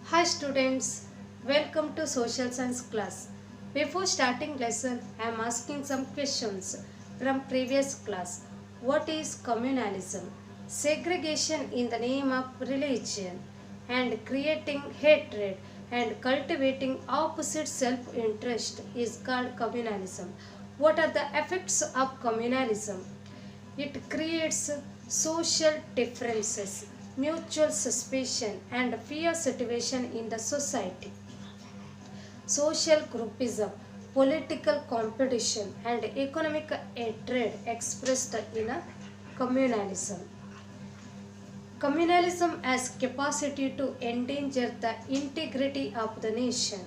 Hi students, welcome to social science class. Before starting lesson, I am asking some questions from previous class. What is communalism? Segregation in the name of religion and creating hatred and cultivating opposite self-interest is called communalism. What are the effects of communalism? It creates social differences, mutual suspicion, and fear situation in the society. Social groupism, political competition, and economic hatred expressed in a communalism. Communalism has capacity to endanger the integrity of the nation.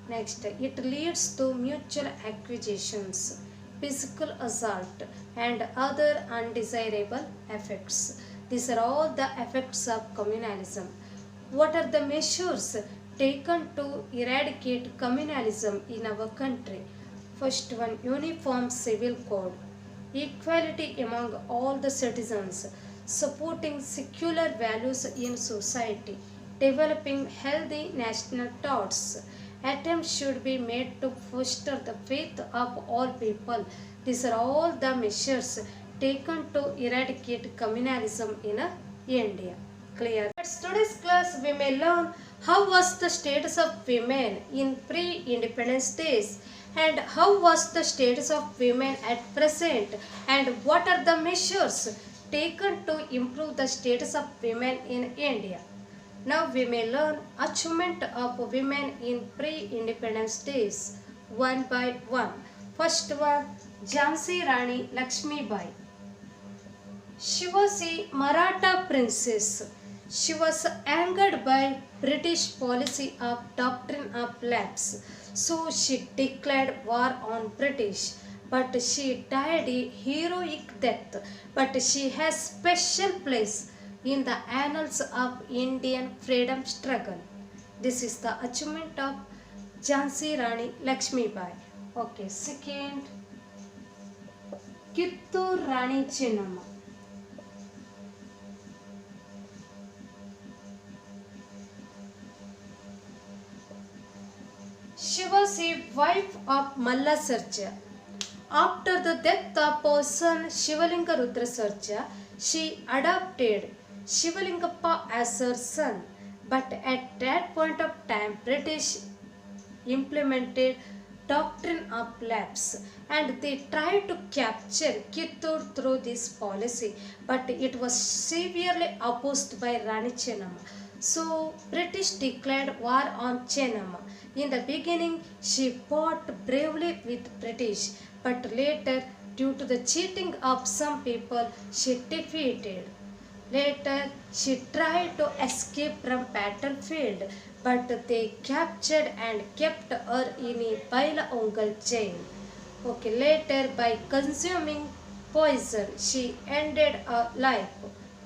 Next, it leads to mutual accusations, physical assault, and other undesirable effects. These are all the effects of communalism. What are the measures taken to eradicate communalism in our country? First one, uniform civil code, equality among all the citizens, supporting secular values in society, developing healthy national thoughts. Attempts should be made to foster the faith of all people. These are all the measures taken to eradicate communalism in India. Clear? At today's class, we may learn how was the status of women in pre-independence days and how was the status of women at present and what are the measures taken to improve the status of women in India. Now we may learn achievement of women in pre-independence days one by one. First one, Jhansi Rani Lakshmi Bai. She was a Maratha princess. She was angered by British policy of doctrine of lapse. So she declared war on British. But she died a heroic death. But she has special place in the annals of Indian freedom struggle. This is the achievement of Jhansi Rani Lakshmi Bai. Okay, second, Kittur Rani Chennamma. She was a wife of Malla Sarja. After the death of her son Shivalinga Rudra Sarja, she adopted Shivalingappa as her son. But at that point of time, British implemented doctrine of lapse and they tried to capture Kittur through this policy, but it was severely opposed by Rani Chennamma. So British declared war on Chennamma. In the beginning, she fought bravely with British, but later, due to the cheating of some people, she defeated. Later, she tried to escape from battlefield, but they captured and kept her in a Baila jail. Okay, later by consuming poison, she ended her life.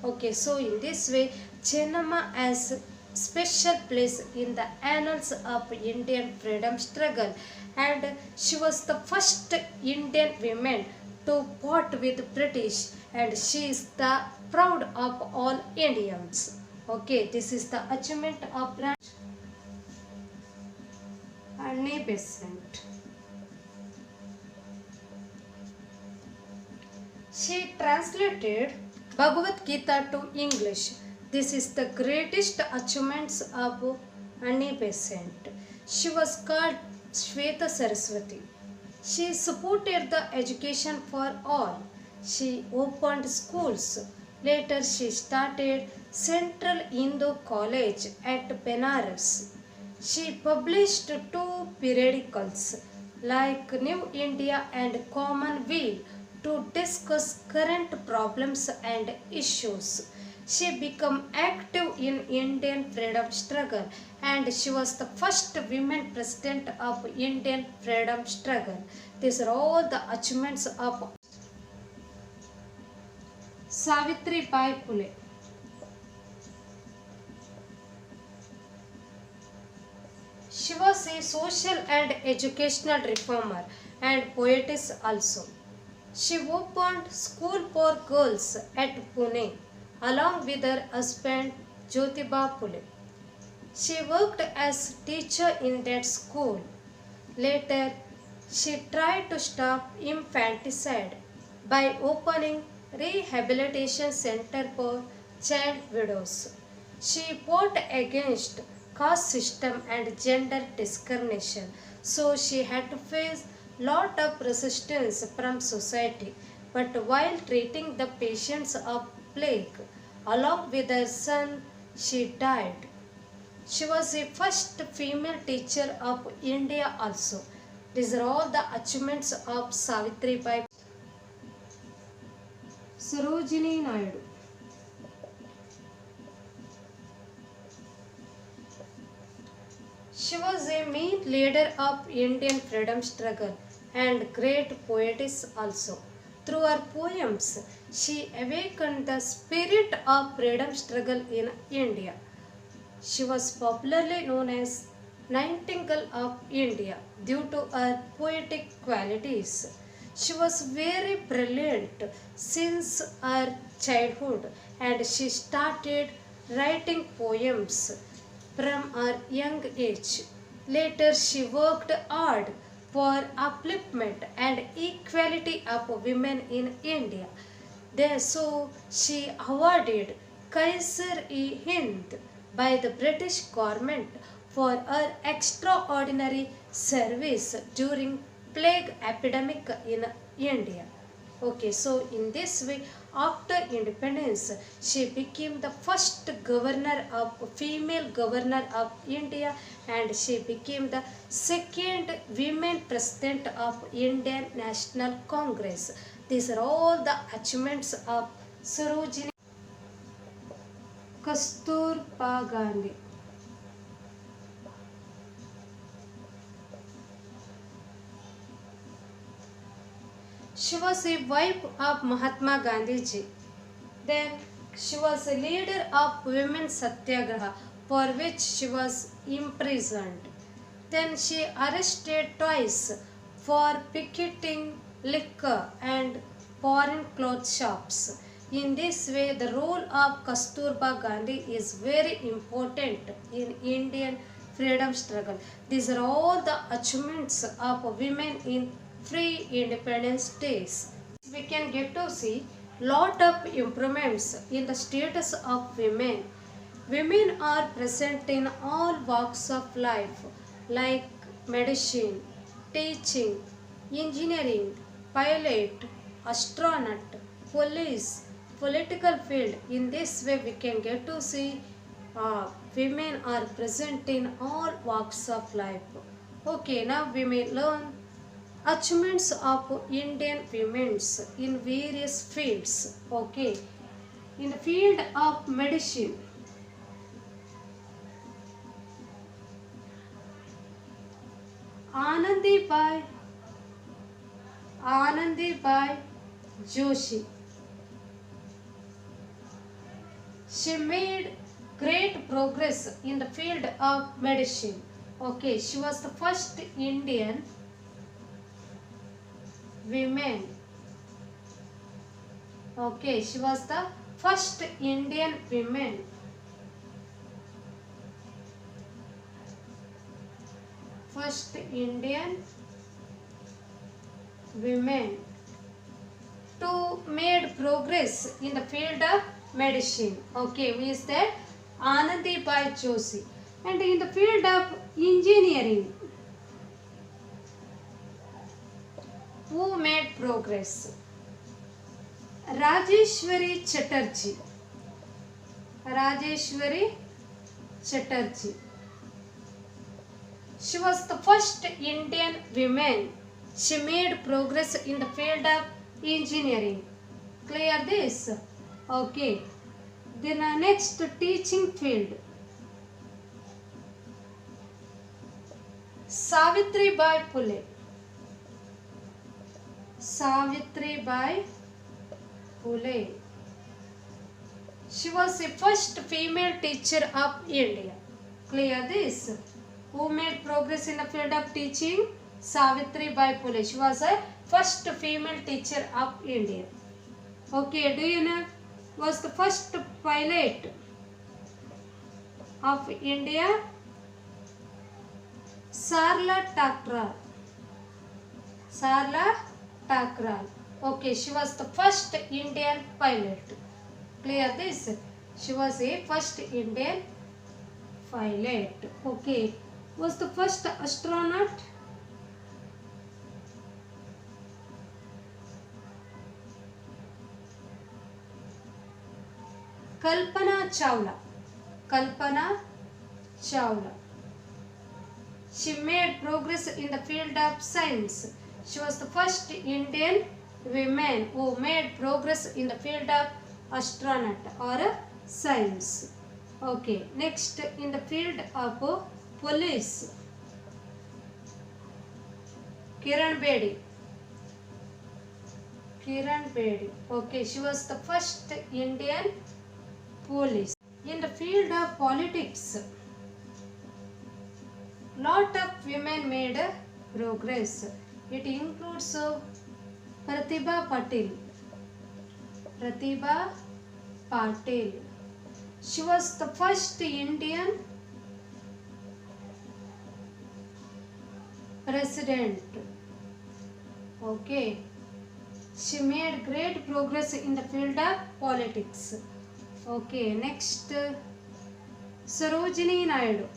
Okay, so in this way, Chennamma has special place in the annals of Indian freedom struggle, and she was the first Indian woman to fought with British, and she is the proud of all Indians. Okay, this is the achievement of Annie Besant. She translated Bhagavad Gita to English. This is the greatest achievements of Annie Besant. She was called Shweta Saraswati. She supported the education for all. She opened schools. Later she started Central Indo College at Benares. She published two periodicals like New India and Commonweal to discuss current problems and issues. She became active in Indian freedom struggle and she was the first women president of Indian freedom struggle. These are all the achievements of Savitri Bai Phule. She was a social and educational reformer and poetess also. She opened school for girls at Pune along with her husband Jyotiba Phule. She worked as teacher in that school. Later, she tried to stop infanticide by opening rehabilitation center for child widows. She fought against caste system and gender discrimination, so she had to face lot of resistance from society. But while treating the patients of plague along with her son, she died. She was the first female teacher of India also. These are all the achievements of Savitri Bai. Sarojini Naidu. She was a main leader of Indian freedom struggle and great poetess also. Through her poems, she awakened the spirit of freedom struggle in India. She was popularly known as Nightingale of India due to her poetic qualities. She was very brilliant since her childhood and she started writing poems from her young age. Later, she worked hard for upliftment and equality of women in India. So she awarded Kaiser-e-Hind by the British government for her extraordinary service during plague epidemic in India. Okay, so in this way, after independence, she became the first female governor of India, and she became the second women president of Indian National Congress. These are all the achievements of Sarojini Kasturba Gandhi. She was a wife of Mahatma Gandhi ji. Then she was a leader of women's satyagraha for which she was imprisoned. Then she arrested twice for picketing liquor and foreign cloth shops. In this way, the role of Kasturba Gandhi is very important in Indian freedom struggle. These are all the achievements of women in free independence days. We can get to see lot of improvements in the status of women. Women are present in all walks of life like medicine, teaching, engineering, pilot, astronaut, police, political field. In this way we can get to see women are present in all walks of life. Okay, now we may learn achievements of Indian women in various fields. Okay, in the field of medicine, Anandibai Joshi. She made great progress in the field of medicine. Okay, she was the first Indian women. Okay, she was the first Indian woman. First Indian women to made progress in the field of medicine. Okay, who is that? Anandibai Joshi. And in the field of engineering, who made progress? Rajeshwari Chatterjee. Rajeshwari Chatterjee. She was the first Indian woman. She made progress in the field of engineering. Clear this? Okay. Then next, teaching field. Savitribai Phule. Savitribai Phule. She was the first female teacher of India. Clear this? Who made progress in the field of teaching? Savitribai Phule. She was the first female teacher of India. Okay, do you know was the first pilot? of India, Sarla Thakral. Sarla Thakral. Okay, she was the first Indian pilot. Clear this? She was a first Indian pilot. Okay, was the first astronaut? Kalpana Chawla. Kalpana Chawla. She made progress in the field of science. She was the first Indian woman who made progress in the field of astronaut or science. Okay, next in the field of police, Kiran Bedi. Kiran Bedi. Okay, she was the first Indian police. In the field of politics, lot of women made progress. It includes Pratibha Patil. Pratibha Patil. She was the first Indian president. Okay. She made great progress in the field of politics. Okay, next Sarojini Naidu.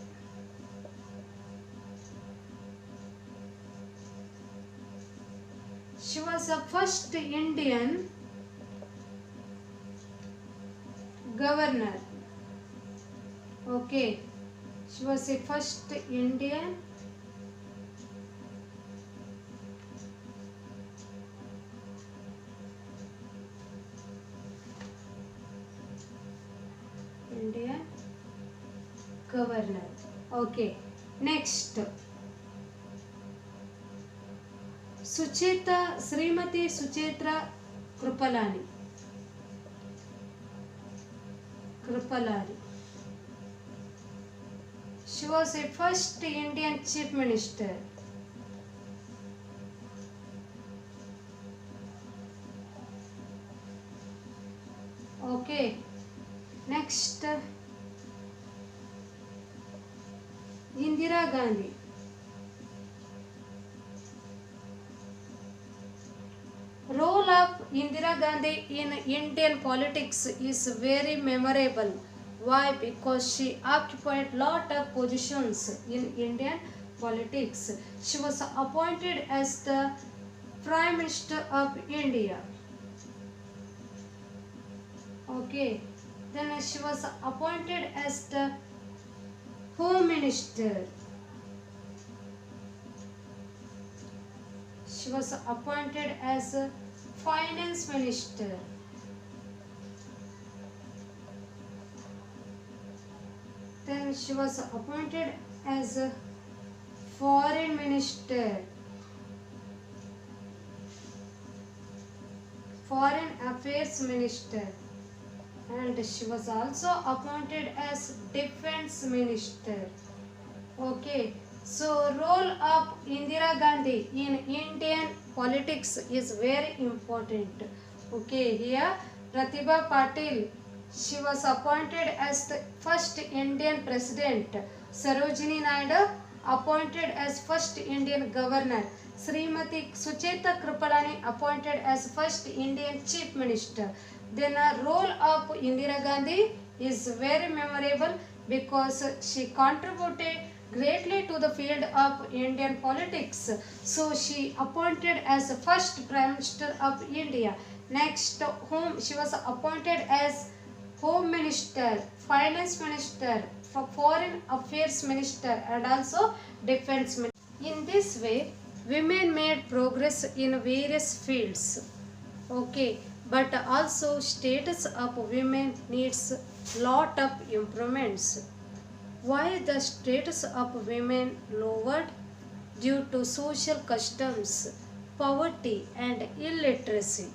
She was the first Indian governor. Okay, she was the first Indian governor. Okay, next Sucheta, Srimati Sucheta Kripalani. Kripalani. She was a first Indian chief minister. Okay, next Indira Gandhi. Role of Indira Gandhi in Indian politics is very memorable. Why? Because she occupied lot of positions in Indian politics. She was appointed as the Prime Minister of India. Okay. Then she was appointed as the Home Minister. She was appointed as a Finance Minister. Then she was appointed as a Foreign Minister. Foreign Affairs Minister. And she was also appointed as Defense Minister. Okay. So role of Indira Gandhi in Indian politics is very important. Okay, here Pratibha Patil, she was appointed as the first Indian president. Sarojini Naidu appointed as first Indian governor. Srimati Sucheta Kripalani appointed as first Indian chief minister. Then the role of Indira Gandhi is very memorable because she contributed greatly to the field of Indian politics. So she appointed as the first Prime Minister of India. Next, she was appointed as Home Minister, Finance Minister, Foreign Affairs Minister and also Defense Minister. In this way, women made progress in various fields. Okay, but also status of women needs lot of improvements. Why the status of women lowered? Due to social customs, poverty and illiteracy.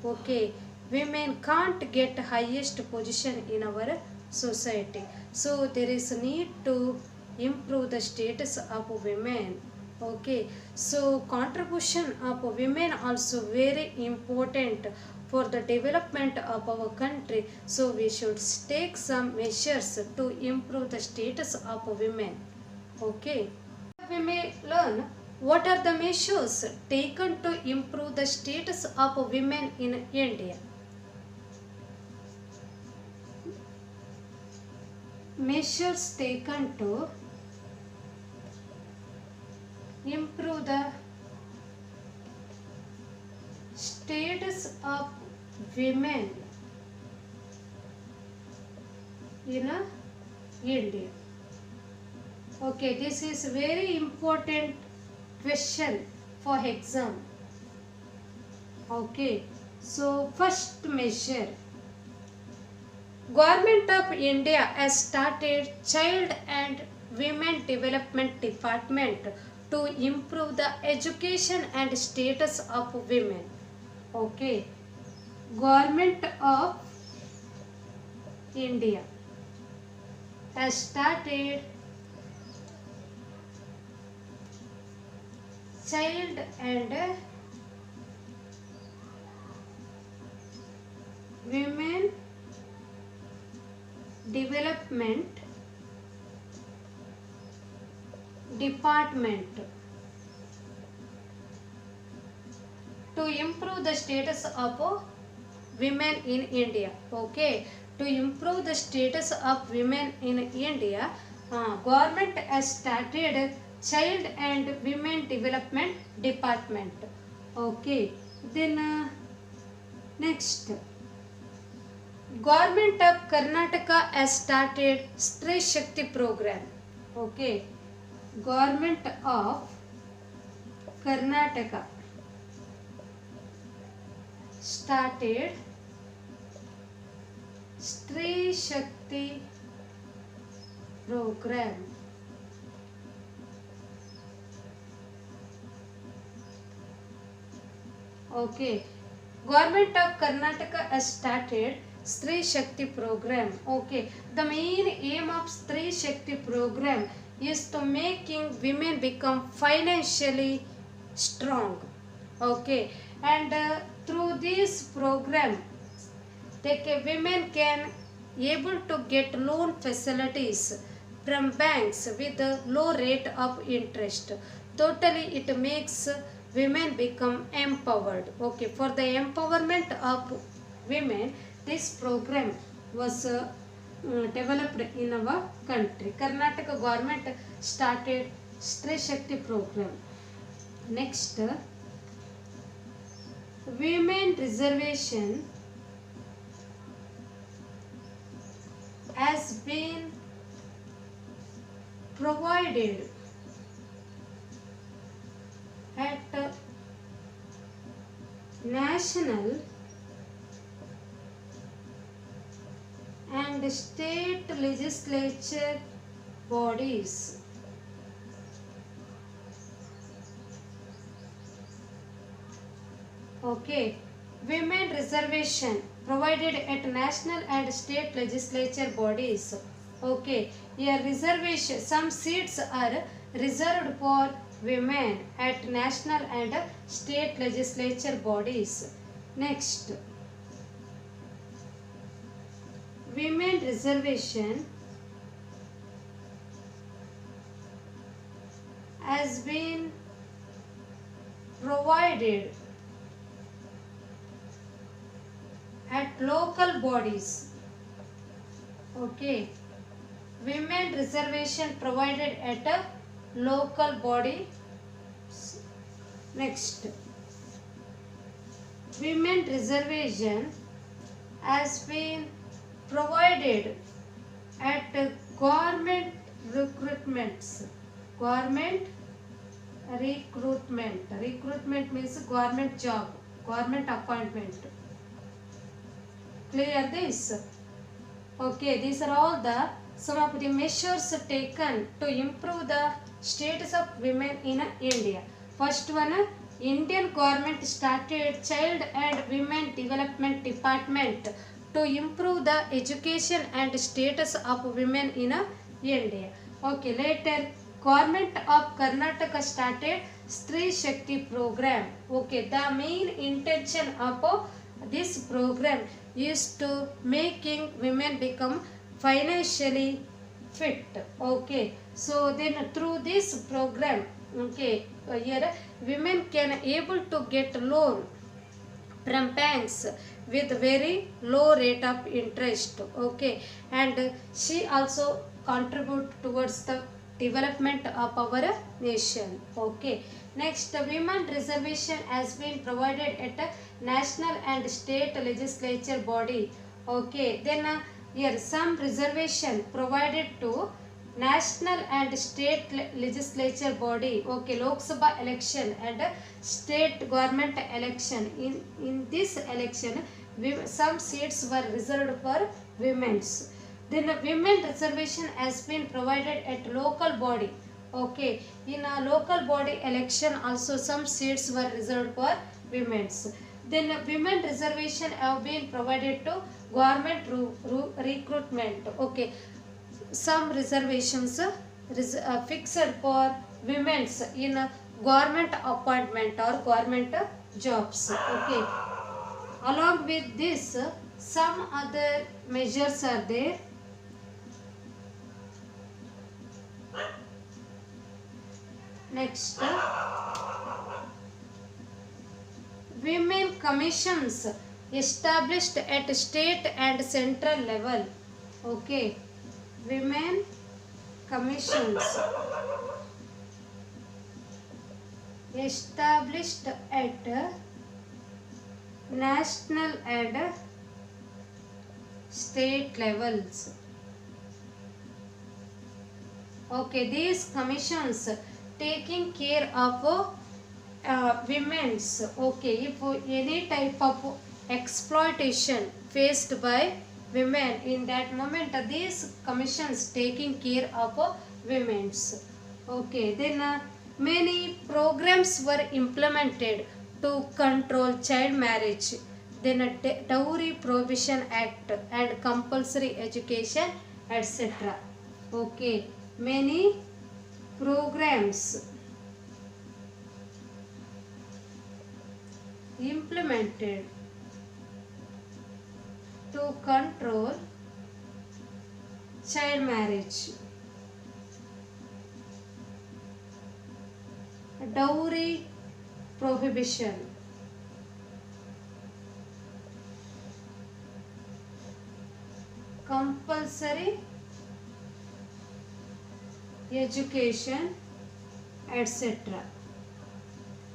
Okay, women can't get highest position in our society. So there is a need to improve the status of women. Okay, so contribution of women also very important for the development of our country. So we should take some measures to improve the status of women. Okay. We may learn what are the measures taken to improve the status of women in India. Measures taken to improve the status of women in India. Okay, this is very important question for exam. Okay, so first measure. Government of India has started Child and Women Development Department to improve the education and status of women. Okay, Government of India has started Child and Women Development Department to improve the status of women in India. Okay, to improve the status of women in India, government has started Child and Women Development Department. Okay, then next. Government of Karnataka has started Stree Shakti program. Okay, Government of Karnataka started Stree Shakti program. Okay, Government of Karnataka has started Stree Shakti program. Okay, the main aim of Stree Shakti program is to making women become financially strong. Okay, and through this program, women can able to get loan facilities from banks with a low rate of interest. Totally, it makes women become empowered. Okay, for the empowerment of women, this program was developed in our country. Karnataka government started Stree Shakti program. Next, women reservation has been provided at national and state legislature bodies. Okay, women reservation provided at national and state legislature bodies. Okay, a reservation, some seats are reserved for women at national and state legislature bodies. Next, women reservation has been provided at local bodies. Okay, women reservation provided at a local body. Next, women reservation has been provided at government recruitments. Government recruitment. Recruitment means government job, government appointment. Clear this? Okay, these are all the some of the measures taken to improve the status of women in India. First one, Indian government started Child and Women Development Department to improve the education and status of women in India. Okay, later Government of Karnataka started Stree Shakti program. Okay, the main intention of This program is to making women become financially fit. Okay, so then through this program, okay, here women can able to get loan from banks with very low rate of interest. Okay, and she also contribute towards the development of our nation. Okay, next, women reservation has been provided at a national and state legislature body. Okay, then here some reservation provided to national and state legislature body. Okay, Lok Sabha election and state government election. In this election, some seats were reserved for women's. Then a women reservation has been provided at local body. Okay, in a local body election also some seats were reserved for women's. Then women reservation have been provided to government recruitment. Okay, some reservations fixed for women's in government appointment or government jobs. Okay, along with this, some other measures are there. Next, women commissions established at state and central level. Okay, women commissions established at national and state levels. Okay, these commissions taking care of women's. Okay, if any type of exploitation faced by women, in that moment these commissions taking care of women's. Okay, then many programs were implemented to control child marriage. Then a Dowry Prohibition Act and compulsory education, etc. Okay, many programs implemented to control child marriage. Dowry prohibition, compulsory education, etc.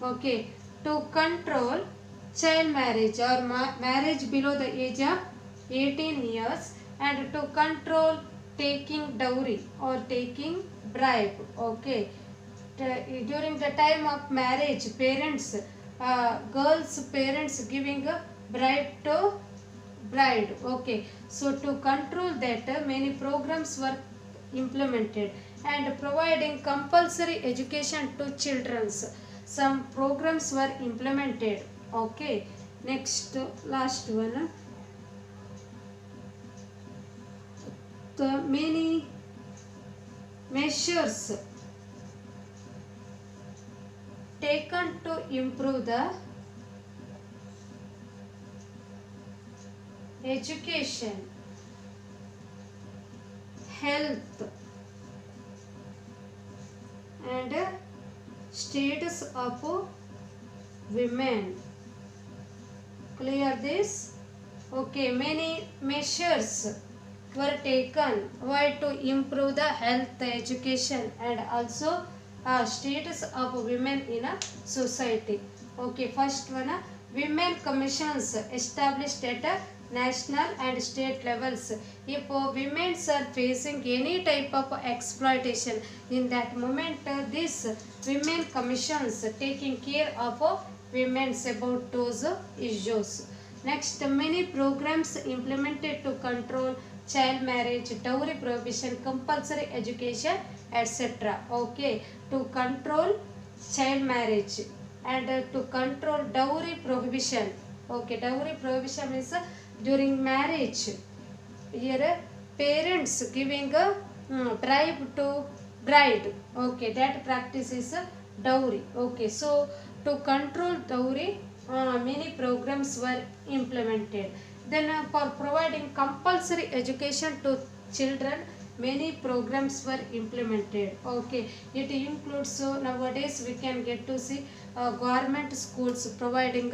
Okay, to control child marriage or marriage below the age of 18 years, and to control taking dowry or taking bribe. Okay, during the time of marriage, parents, girls parents giving a bribe to bride. Okay, so to control that, many programs were implemented, and providing compulsory education to children, some programs were implemented. Okay, next, last one, the many measures taken to improve the education, health, and status of women. Clear this? Okay, many measures were taken why to improve the health, education, and also status of women in a society. Okay, first one, women commissions established at a national and state levels. If women are facing any type of exploitation, in that moment these women commissions taking care of women about those issues. Next, many programs implemented to control child marriage, dowry prohibition, compulsory education, etc. Okay, to control child marriage and to control dowry prohibition. Okay, dowry prohibition is during marriage, here parents giving a bribe to bride. Okay, that practice is dowry. Okay, so to control dowry many programs were implemented. Then for providing compulsory education to children, many programs were implemented. Okay, it includes, so nowadays we can get to see government schools providing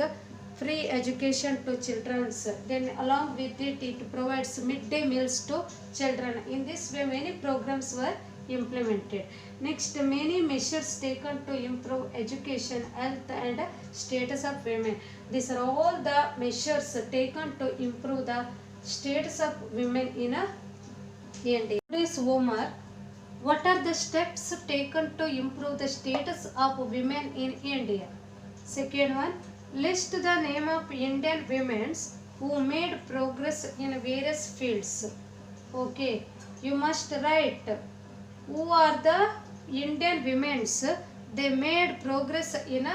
free education to children. Then along with it, it provides midday meals to children. In this way, many programs were implemented. Next, many measures taken to improve education, health and status of women. These are all the measures taken to improve the status of women in India. Today's homework. What are the steps taken to improve the status of women in India? Second one, list the name of Indian women who made progress in various fields. Okay, you must write who are the Indian women, they made progress in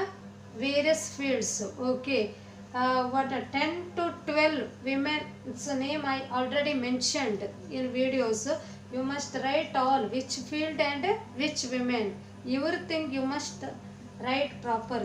various fields. Okay, what 10 to 12 women's name I already mentioned in videos. You must write all which field and which women. Everything you must write properly.